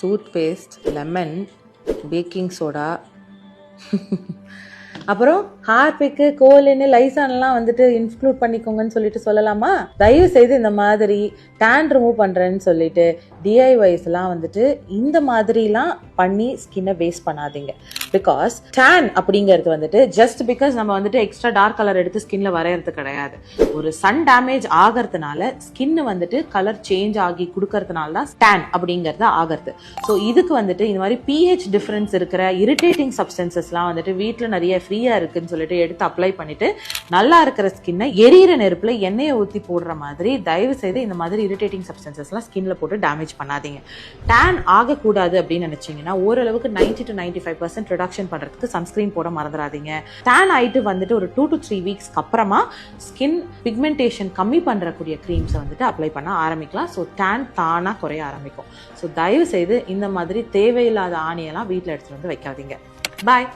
Tooth paste, lemon, baking soda, அப்புறம் Harpic, கோலின்னு, லைசான்லாம் வந்துட்டு இன்க்ளூட் பண்ணிக்கோங்கன்னு சொல்லிட்டு சொல்லலாமா? தயவு செய்து இந்த மாதிரி டேன் ரிமூவ் பண்றேன்னு சொல்லிட்டு டிஐவைஸ்லாம் வந்துட்டு இந்த மாதிரிலாம் பண்ணி ஸ்கின்னை வேஸ்ட் பண்ணாதீங்க. பிகாஸ் டேன் அப்படிங்கிறது வந்துட்டு ஜஸ்ட் பிகாஸ் நம்ம வந்துட்டு எக்ஸ்ட்ரா டார்க் கலர் எடுத்து ஸ்கின்ல வரையறது கிடையாது. ஒரு சன் டேமேஜ் ஆகிறதுனால ஸ்கின் வந்துட்டு கலர் சேஞ்ச் ஆகி கொடுக்கறதுனால தான் டேன் அப்படிங்கிறது ஆகிறது. ஸோ இதுக்கு வந்துட்டு இந்த மாதிரி பிஹெச் டிஃபரன்ஸ் இருக்கிற இரிட்டேட்டிங் சப்ஸ்டன்சஸ்லாம் வந்துட்டு வீட்டில் நிறைய ஃப்ரீயா இருக்குன்னு சொல்லிட்டு எடுத்து அப்ளை பண்ணிட்டு நல்லா இருக்கிற ஸ்கின்னை எரியிற நெருப்புல எண்ணெயை ஊற்றி போடுற மாதிரி தயவு செய்து இந்த மாதிரி இரிட்டேட்டிங் சப்ஸ்டன்சஸ்லாம் ஸ்கின்ல போட்டு டேமேஜ் பண்ணாதீங்க. டேன் ஆகக்கூடாது அப்படின்னு நினைச்சீங்கன்னா ஓரளவுக்கு 90 to 95% ரிடக்ஷன் பண்றதுக்கு சன்ஸ்கிரீன் போட மறந்துடாதீங்க. டேன் ஆயிட்டு வந்துட்டு ஒரு 2 to 3 வீக்ஸ்க்கு அப்புறமா ஸ்கின் பிக்மெண்டேஷன் கம்மி பண்றக்கூடிய கிரீம்ஸை வந்துட்டு அப்ளை பண்ண ஆரம்பிக்கலாம். ஸோ டேன் தானா குறைய ஆரம்பிக்கும். ஸோ தயவு செய்து இந்த மாதிரி தேவையில்லாத ஆணியெல்லாம் வீட்டில் எடுத்துட்டு வந்து வைக்காதீங்க. பாய்.